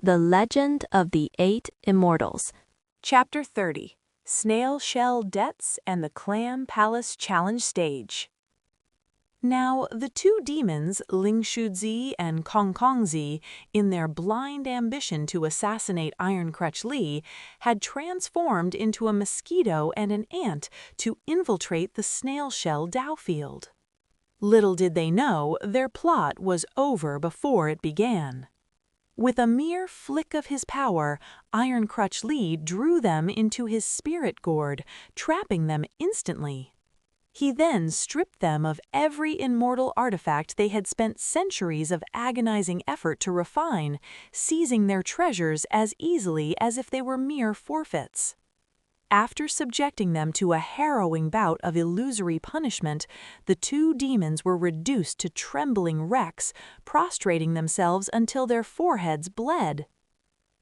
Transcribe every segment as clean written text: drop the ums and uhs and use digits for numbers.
The Legend of the Eight Immortals. Chapter 30. Snail Shell Debts and the Clam Palace Challenge Stage. Now, the two demons, Ling Shuzi and Kong Kongzi, in their blind ambition to assassinate Iron Crutch Li, had transformed into a mosquito and an ant to infiltrate the snail shell Dao field. Little did they know, their plot was over before it began. With a mere flick of his power, Iron Crutch Li drew them into his spirit gourd, trapping them instantly. He then stripped them of every immortal artifact they had spent centuries of agonizing effort to refine, seizing their treasures as easily as if they were mere forfeits. After subjecting them to a harrowing bout of illusory punishment, the two demons were reduced to trembling wrecks, prostrating themselves until their foreheads bled.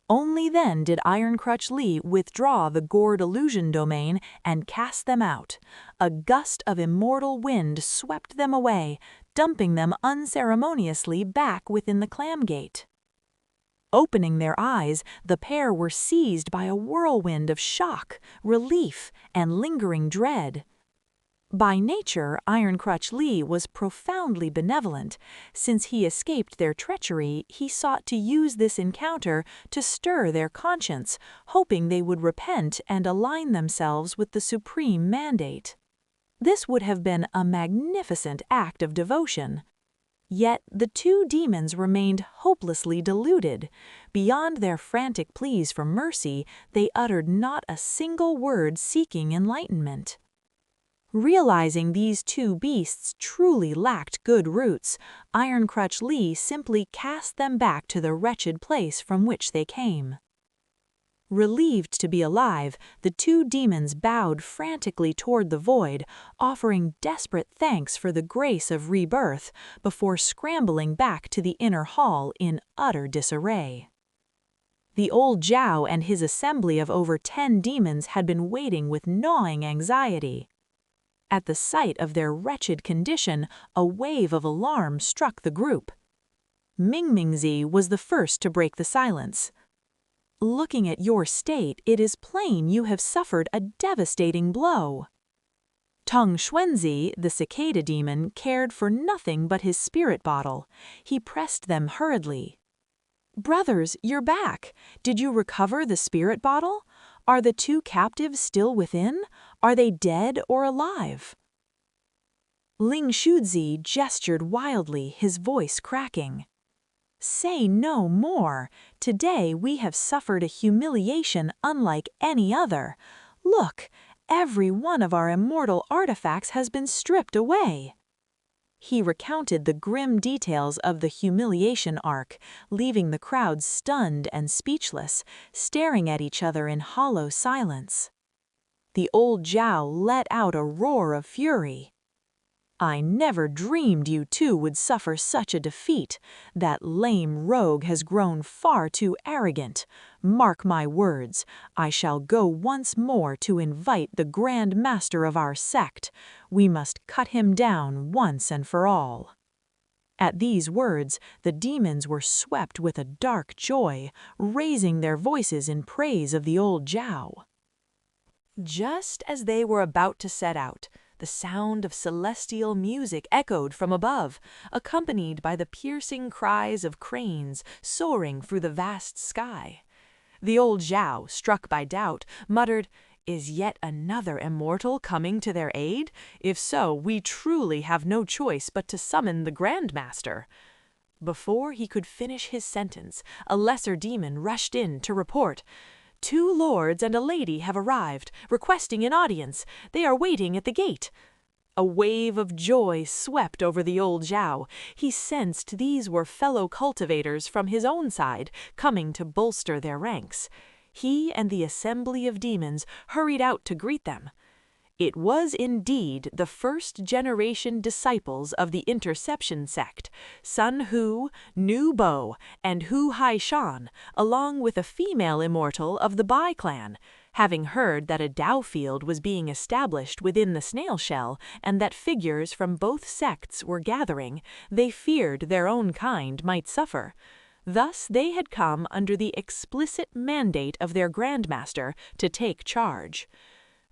Only then did Iron Crutch Li withdraw the gourd illusion domain and cast them out. A gust of immortal wind swept them away, dumping them unceremoniously back within the clam gate. Opening their eyes, the pair were seized by a whirlwind of shock, relief, and lingering dread. By nature, Iron Crutch Li was profoundly benevolent. Since he escaped their treachery, he sought to use this encounter to stir their conscience, hoping they would repent and align themselves with the supreme mandate. This would have been a magnificent act of devotion. Yet the two demons remained hopelessly deluded. Beyond their frantic pleas for mercy, they uttered not a single word seeking enlightenment. Realizing these two beasts truly lacked good roots, Iron Crutch Li simply cast them back to the wretched place from which they came. Relieved to be alive, the two demons bowed frantically toward the void, offering desperate thanks for the grace of rebirth, before scrambling back to the inner hall in utter disarray. The old Zhao and his assembly of over 10 demons had been waiting with gnawing anxiety. At the sight of their wretched condition, a wave of alarm struck the group. Mingmingzi was the first to break the silence. "Looking at your state, it is plain you have suffered a devastating blow." Tong Xuanzi, the cicada demon, cared for nothing but his spirit bottle. He pressed them hurriedly. "Brothers, you're back. Did you recover the spirit bottle? Are the two captives still within? Are they dead or alive?" Ling Shuzi gestured wildly, his voice cracking. "Say no more. Today we have suffered a humiliation unlike any other. Look, every one of our immortal artifacts has been stripped away." He recounted the grim details of the humiliation arc, leaving the crowd stunned and speechless, staring at each other in hollow silence. The old Zhao let out a roar of fury. "I never dreamed you two would suffer such a defeat. That lame rogue has grown far too arrogant. Mark my words, I shall go once more to invite the Grand Master of our sect. We must cut him down once and for all." At these words, the demons were swept with a dark joy, raising their voices in praise of the old Zhao. Just as they were about to set out, the sound of celestial music echoed from above, accompanied by the piercing cries of cranes soaring through the vast sky. The old Zhao, struck by doubt, muttered, "Is yet another immortal coming to their aid? If so, we truly have no choice but to summon the Grand Master." Before he could finish his sentence, a lesser demon rushed in to report, "2 lords and a lady have arrived, requesting an audience. They are waiting at the gate." A wave of joy swept over the old Zhao. He sensed these were fellow cultivators from his own side, coming to bolster their ranks. He and the assembly of demons hurried out to greet them. It was indeed the first-generation disciples of the Interception Sect, Hu Niu Bo and Hu Haishan, along with a female immortal of the Bai clan. Having heard that a Dao field was being established within the snail shell and that figures from both sects were gathering, they feared their own kind might suffer. Thus they had come under the explicit mandate of their grandmaster to take charge.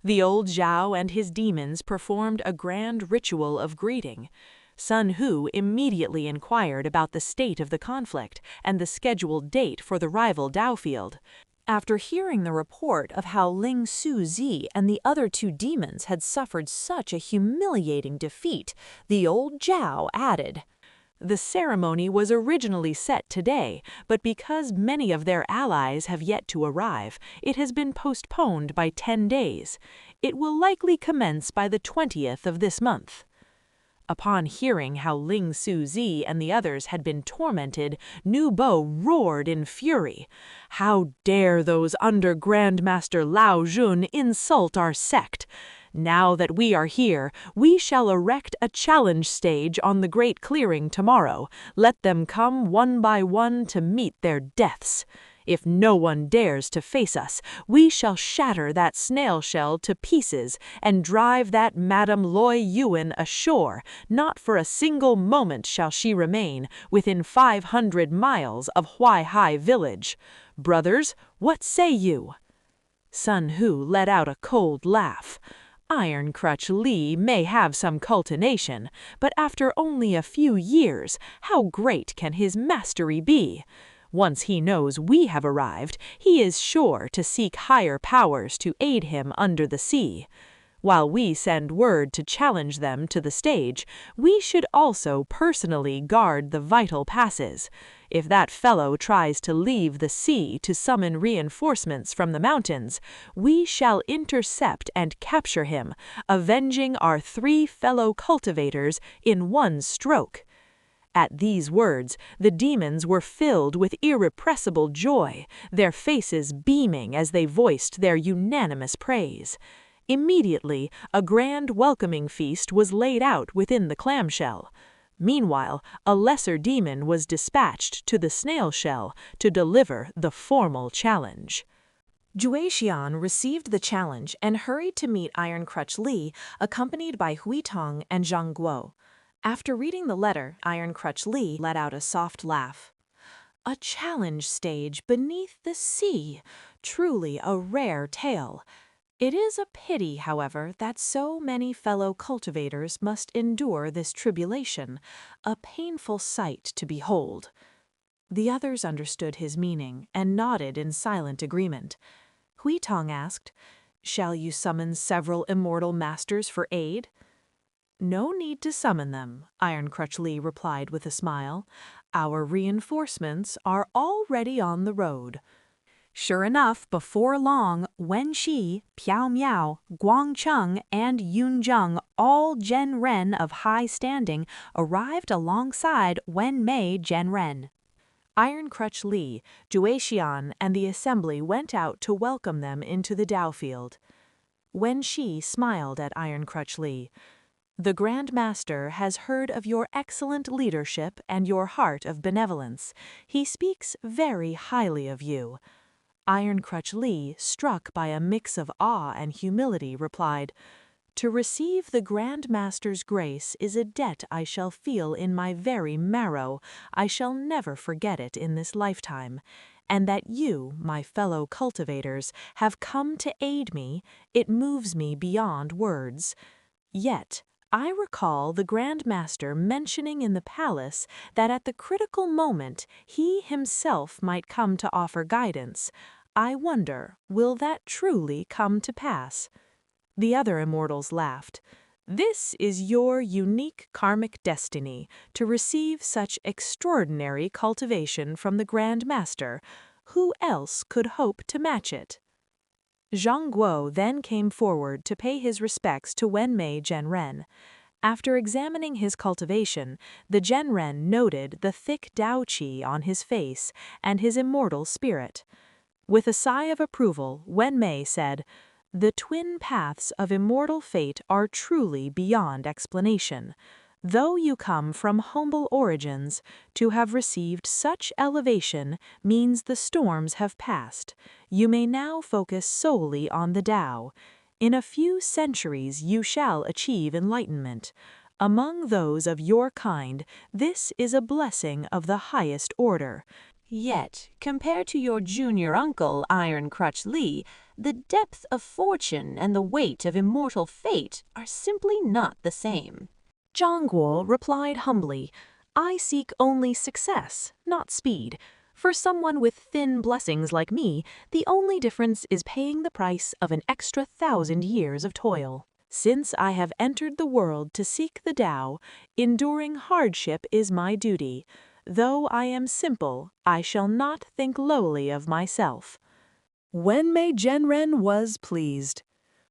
The old Zhao and his demons performed a grand ritual of greeting. Sun Hu immediately inquired about the state of the conflict and the scheduled date for the rival Dao field. After hearing the report of how Ling Su Zi and the other two demons had suffered such a humiliating defeat, the old Zhao added, "The ceremony was originally set today, but because many of their allies have yet to arrive, it has been postponed by 10 days. It will likely commence by the 20th of this month." Upon hearing how Ling Su Zi and the others had been tormented, Niu Bo roared in fury. "How dare those under Grandmaster Lao Jun insult our sect? Now that we are here, we shall erect a challenge stage on the Great Clearing tomorrow. Let them come one by one to meet their deaths. If no one dares to face us, we shall shatter that snail shell to pieces and drive that Madame Loi Yuan ashore. Not for a single moment shall she remain within 500 miles of Huaihai village. Brothers, what say you?" Sun Hu let out a cold laugh. Iron Crutch Li may have some cultivation, but after only a few years, how great can his mastery be? Once he knows we have arrived, he is sure to seek higher powers to aid him under the sea. While we send word to challenge them to the stage, we should also personally guard the vital passes. If that fellow tries to leave the sea to summon reinforcements from the mountains, we shall intercept and capture him, avenging our 3 fellow cultivators in one stroke. At these words, the demons were filled with irrepressible joy, their faces beaming as they voiced their unanimous praise. Immediately, a grand welcoming feast was laid out within the clamshell. Meanwhile, a lesser demon was dispatched to the snail shell to deliver the formal challenge. Juexian received the challenge and hurried to meet Iron Crutch Li, accompanied by Huitong and Zhang Guo. After reading the letter, Iron Crutch Li let out a soft laugh. "A challenge stage beneath the sea, truly a rare tale. It is a pity, however, that so many fellow cultivators must endure this tribulation, a painful sight to behold." The others understood his meaning and nodded in silent agreement. Huitong asked, "Shall you summon several immortal masters for aid?" "No need to summon them," Iron Crutch Li replied with a smile. "Our reinforcements are already on the road." Sure enough, before long, Wen Shi, Piao Miao, Guang Cheng, and Yun Zheng, all Zhenren of high standing, arrived alongside Wen Mei Zhenren. Iron Crutch Li, Juexian, and the assembly went out to welcome them into the Dao field. Wen Shi smiled at Iron Crutch Li. "The Grand Master has heard of your excellent leadership and your heart of benevolence. He speaks very highly of you." Iron Crutch Li, struck by a mix of awe and humility, replied, "To receive the Grand Master's grace is a debt I shall feel in my very marrow. I shall never forget it in this lifetime. And that you, my fellow cultivators, have come to aid me, it moves me beyond words. Yet, I recall the Grand Master mentioning in the palace that at the critical moment he himself might come to offer guidance. I wonder, will that truly come to pass?" The other immortals laughed. "This is your unique karmic destiny, to receive such extraordinary cultivation from the Grand Master. Who else could hope to match it?" Zhang Guo then came forward to pay his respects to Wen Mei Zhenren. After examining his cultivation, the Zhenren noted the thick Dao Qi on his face and his immortal spirit. With a sigh of approval, Wen Mei said, "The twin paths of immortal fate are truly beyond explanation. Though you come from humble origins, to have received such elevation means the storms have passed. You may now focus solely on the Tao. In a few centuries you shall achieve enlightenment. Among those of your kind, this is a blessing of the highest order. Yet, compared to your junior uncle, Iron Crutch Li, the depth of fortune and the weight of immortal fate are simply not the same. Zhang Guo replied humbly, I seek only success, not speed. For someone with thin blessings like me, the only difference is paying the price of an extra 1,000 years of toil. Since I have entered the world to seek the Tao, enduring hardship is my duty. Though I am simple, I shall not think lowly of myself. Wenmei Zhenren was pleased.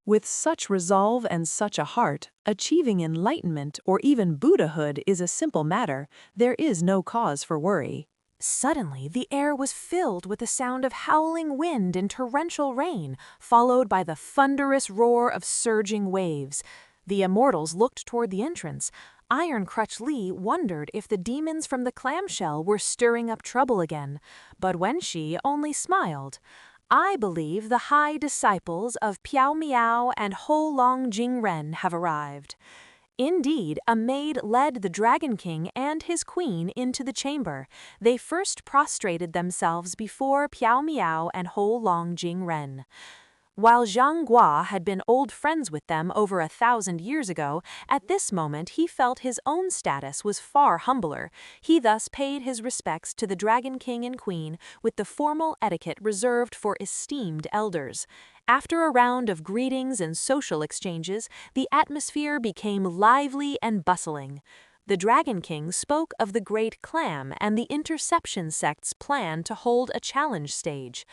With such resolve and such a heart, achieving enlightenment or even Buddhahood is a simple matter. There is no cause for worry. Suddenly, the air was filled with the sound of howling wind and torrential rain, followed by the thunderous roar of surging waves. The Immortals looked toward the entrance. Iron Crutch Li wondered if the demons from the clamshell were stirring up trouble again, but Wenxi only smiled. I believe the high disciples of Piao Miao and Ho Long Jingren have arrived. Indeed, a maid led the Dragon King and his queen into the chamber. They first prostrated themselves before Piao Miao and Ho Long Jingren. While Zhang Guo had been old friends with them over 1,000 years ago, at this moment he felt his own status was far humbler. He thus paid his respects to the Dragon King and Queen with the formal etiquette reserved for esteemed elders. After a round of greetings and social exchanges, the atmosphere became lively and bustling. The Dragon King spoke of the great Clam and the Interception Sect's plan to hold a challenge stage.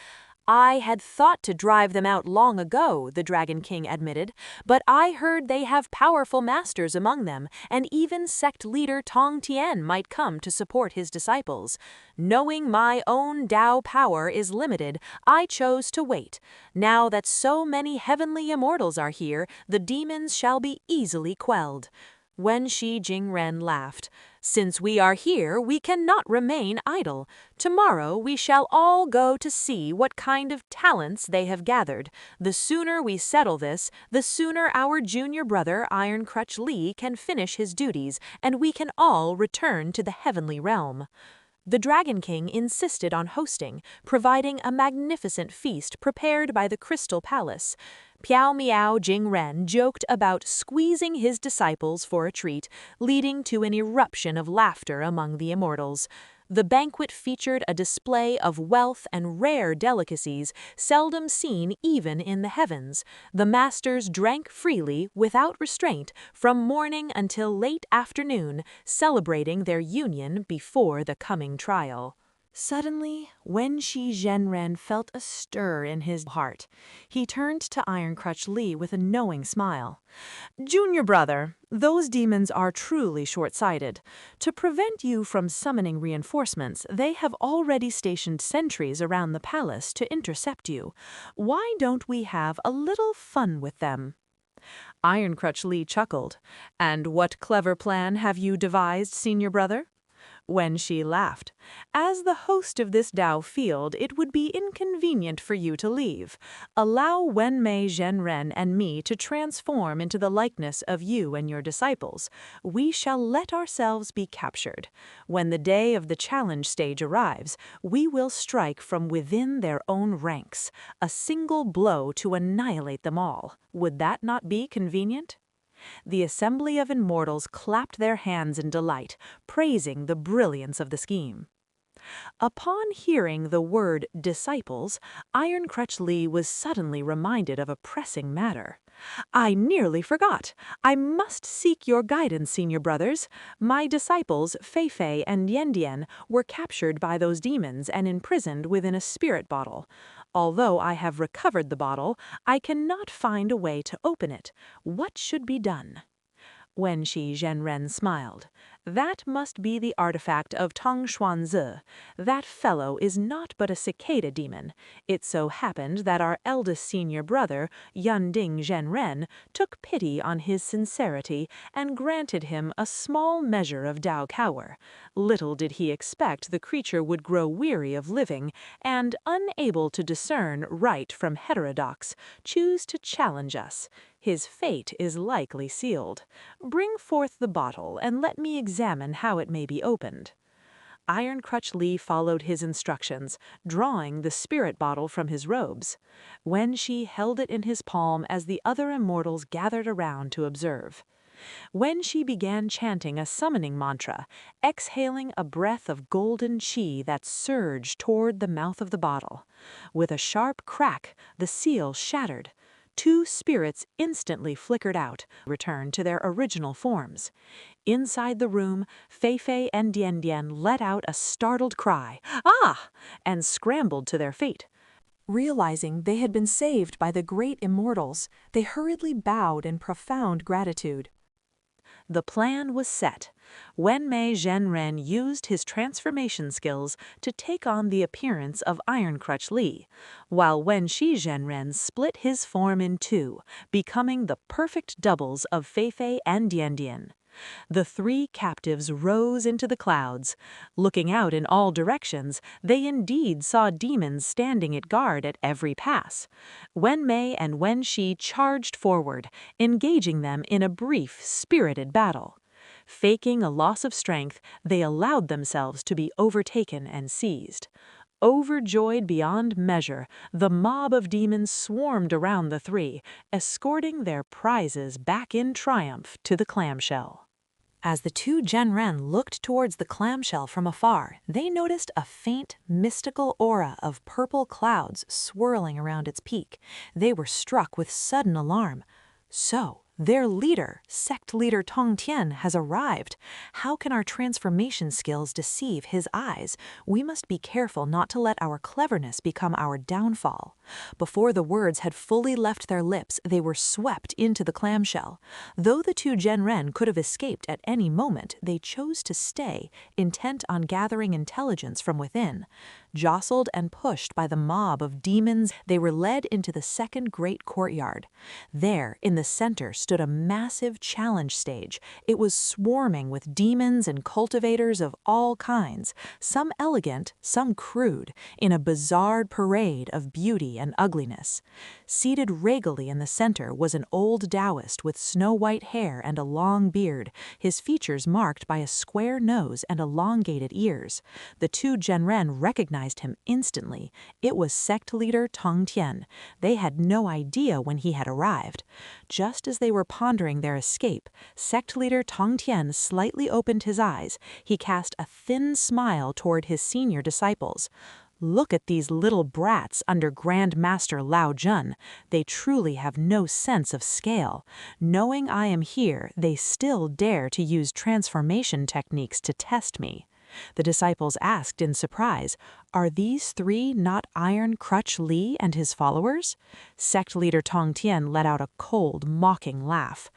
I had thought to drive them out long ago, the Dragon King admitted, but I heard they have powerful masters among them, and even sect leader Tongtian might come to support his disciples. Knowing my own Tao power is limited, I chose to wait. Now that so many heavenly immortals are here, the demons shall be easily quelled. Wenxi Jingren laughed. Since we are here, we cannot remain idle. Tomorrow we shall all go to see what kind of talents they have gathered. The sooner we settle this, the sooner our junior brother Iron Crutch Li can finish his duties, and we can all return to the heavenly realm. The Dragon King insisted on hosting, providing a magnificent feast prepared by the Crystal Palace. Piao Miao Jingren joked about squeezing his disciples for a treat, leading to an eruption of laughter among the Immortals. The banquet featured a display of wealth and rare delicacies seldom seen even in the heavens. The masters drank freely, without restraint, from morning until late afternoon, celebrating their union before the coming trial. Suddenly, Wenxi Zhenren felt a stir in his heart. He turned to Iron Crutch Li with a knowing smile. Junior brother, those demons are truly short-sighted. To prevent you from summoning reinforcements, they have already stationed sentries around the palace to intercept you. Why don't we have a little fun with them? Iron Crutch Li chuckled. And what clever plan have you devised, senior brother? Wenxi laughed. As the host of this Tao field, it would be inconvenient for you to leave. Allow Wenmei Zhenren and me to transform into the likeness of you and your disciples. We shall let ourselves be captured. When the day of the challenge stage arrives, we will strike from within their own ranks, a single blow to annihilate them all. Would that not be convenient? The assembly of immortals clapped their hands in delight, praising the brilliance of the scheme. Upon hearing the word disciples, Iron Crutch Li was suddenly reminded of a pressing matter. I nearly forgot. I must seek your guidance, senior brothers. My disciples, Fei Fei and Yandian, were captured by those demons and imprisoned within a spirit bottle. Although I have recovered the bottle, I cannot find a way to open it. What should be done? Wenxi Zhenren smiled. That must be the artifact of Tong Xuanzi. That fellow is not but a cicada demon. It so happened that our eldest senior brother, Yunding Zhenren, took pity on his sincerity and granted him a small measure of Tao power. Little did he expect the creature would grow weary of living and, unable to discern right from heterodox, choose to challenge us. His fate is likely sealed. Bring forth the bottle and let me examine how it may be opened. Iron Crutch Li followed his instructions, drawing the spirit bottle from his robes. Wen Shi held it in his palm as the other immortals gathered around to observe. Wen Shi began chanting a summoning mantra, exhaling a breath of golden qi that surged toward the mouth of the bottle. With a sharp crack, the seal shattered. 2 spirits instantly flickered out, returned to their original forms. Inside the room, Fei Fei and Dian Dian let out a startled cry, "Ah!" and scrambled to their fate. Realizing they had been saved by the great immortals, they hurriedly bowed in profound gratitude. The plan was set. Wenmei Zhenren used his transformation skills to take on the appearance of Iron Crutch Li, while Wenxi Zhenren split his form in 2, becoming the perfect doubles of Fei Fei and Dian Dian. The 3 captives rose into the clouds. Looking out in all directions, they indeed saw demons standing at guard at every pass. Wenmei and Wenxi charged forward, engaging them in a brief, spirited battle. Faking a loss of strength, they allowed themselves to be overtaken and seized. Overjoyed beyond measure, the mob of demons swarmed around the 3, escorting their prizes back in triumph to the clamshell. As the 2 Zhenren looked towards the clamshell from afar, they noticed a faint, mystical aura of purple clouds swirling around its peak. They were struck with sudden alarm. So, their leader, sect leader Tongtian, has arrived. How can our transformation skills deceive his eyes? We must be careful not to let our cleverness become our downfall. Before the words had fully left their lips, they were swept into the clamshell. Though the 2 Zhenren could have escaped at any moment, they chose to stay, intent on gathering intelligence from within. Jostled and pushed by the mob of demons, they were led into the second great courtyard. There, in the center, stood a massive challenge stage. It was swarming with demons and cultivators of all kinds, some elegant, some crude, in a bizarre parade of beauty and ugliness. Seated regally in the center was an old Taoist with snow-white hair and a long beard, his features marked by a square nose and elongated ears. The 2 Zhenren recognized him instantly. It was sect leader Tongtian. They had no idea when he had arrived. Just as they were pondering their escape, sect leader Tongtian slightly opened his eyes. He cast a thin smile toward his senior disciples. "Look at these little brats under Grand Master Lao Jun. They truly have no sense of scale. Knowing I am here, they still dare to use transformation techniques to test me." The disciples asked in surprise, "Are these 3 not Iron Crutch Li and his followers?" Sect leader Tongtian let out a cold, mocking laugh.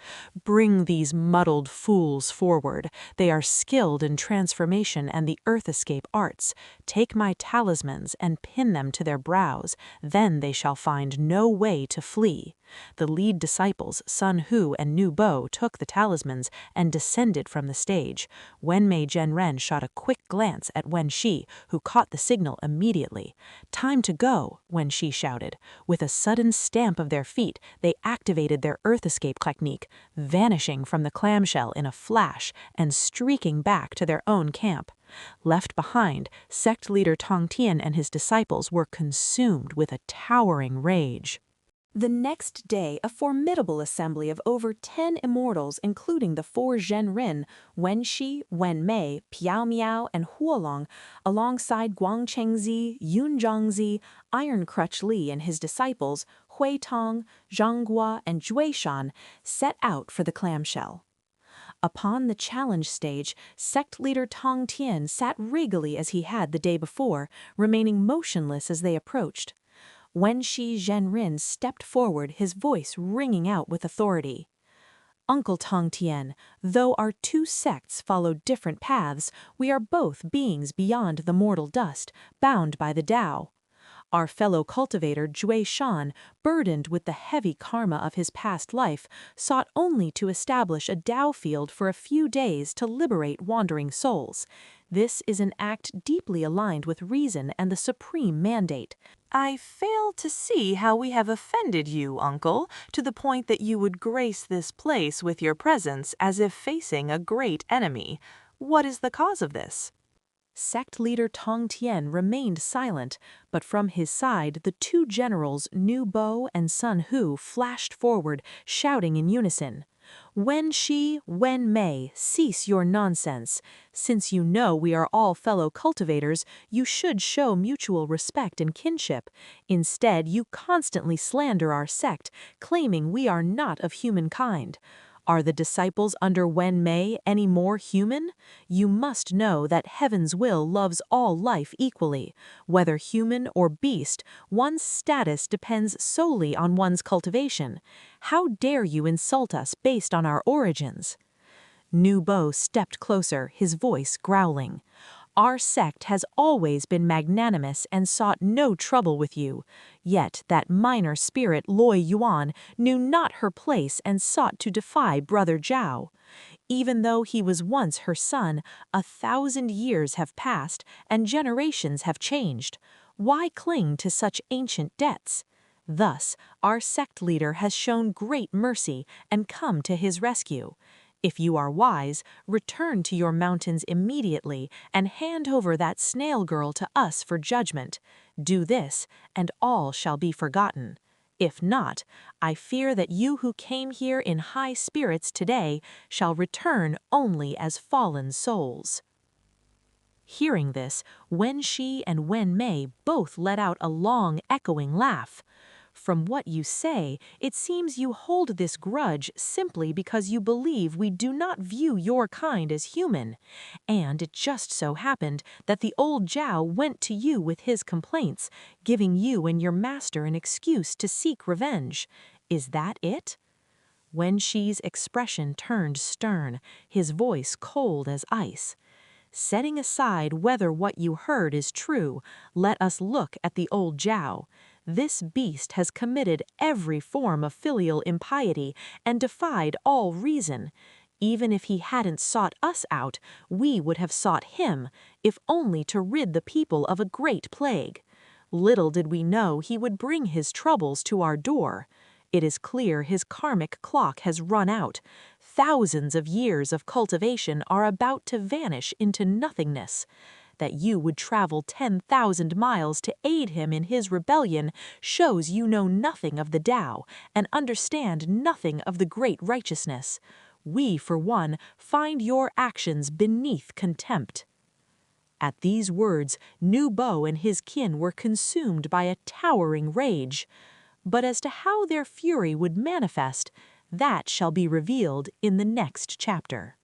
"Bring these muddled fools forward. They are skilled in transformation and the earth escape arts. Take my talismans and pin them to their brows. Then they shall find no way to flee." The lead disciples, Sun Hu and Niu Bo, took the talismans and descended from the stage. Wenmei Zhenren shot a quick glance at Wen Shi, who caught the signal immediately. "Time to go," Wen Shi shouted. With a sudden stamp of their feet, they activated their earth escape technique, vanishing from the clamshell in a flash and streaking back to their own camp. Left behind, sect leader Tongtian and his disciples were consumed with a towering rage. The next day, a formidable assembly of over 10 immortals, including the 4 Zhenren, Wenxi, Wenmei, Piao Miao, and Huolong, alongside Guangchengzi, Yunzhangzi, Iron Crutch Li and his disciples, Hui Tong, Zhanghua, and Juishan, set out for the clamshell. Upon the challenge stage, sect leader Tongtian sat regally as he had the day before, remaining motionless as they approached. Wenxi Zhenren stepped forward, his voice ringing out with authority. "Uncle Tongtian, though our 2 sects follow different paths, we are both beings beyond the mortal dust, bound by the Tao. Our fellow cultivator Juishan, burdened with the heavy karma of his past life, sought only to establish a Tao field for a few days to liberate wandering souls. This is an act deeply aligned with reason and the supreme mandate. I fail to see how we have offended you, uncle, to the point that you would grace this place with your presence as if facing a great enemy. What is the cause of this?" Sect leader Tongtian remained silent, but from his side the two generals Niu Bo and Sun Hu flashed forward, shouting in unison. Wen Shi, Wen Mei, cease your nonsense. Since you know we are all fellow cultivators, you should show mutual respect and kinship. Instead, you constantly slander our sect, claiming we are not of humankind. Are the disciples under Wen Mei any more human? You must know that heaven's will loves all life equally. Whether human or beast, one's status depends solely on one's cultivation. How dare you insult us based on our origins? Niu Bo stepped closer, his voice growling. Our sect has always been magnanimous and sought no trouble with you. Yet that minor spirit Loi Yuan knew not her place and sought to defy Brother Zhao. Even though he was once her son, 1,000 years have passed and generations have changed. Why cling to such ancient debts? Thus, our sect leader has shown great mercy and come to his rescue. If you are wise, return to your mountains immediately and hand over that snail girl to us for judgment. Do this, and all shall be forgotten. If not, I fear that you who came here in high spirits today shall return only as fallen souls. Hearing this, Wen Shi and Wen Mei both let out a long, echoing laugh. From what you say, it seems you hold this grudge simply because you believe we do not view your kind as human. And it just so happened that the old Zhao went to you with his complaints, giving you and your master an excuse to seek revenge. Is that it? Wen Shi's expression turned stern, his voice cold as ice. Setting aside whether what you heard is true, let us look at the old Zhao. This beast has committed every form of filial impiety and defied all reason. Even if he hadn't sought us out, we would have sought him, if only to rid the people of a great plague. Little did we know he would bring his troubles to our door. It is clear his karmic clock has run out. Thousands of years of cultivation are about to vanish into nothingness. That you would travel 10,000 miles to aid him in his rebellion shows you know nothing of the Tao and understand nothing of the great righteousness. We, for one, find your actions beneath contempt. At these words, Niu Bo and his kin were consumed by a towering rage. But as to how their fury would manifest, that shall be revealed in the next chapter.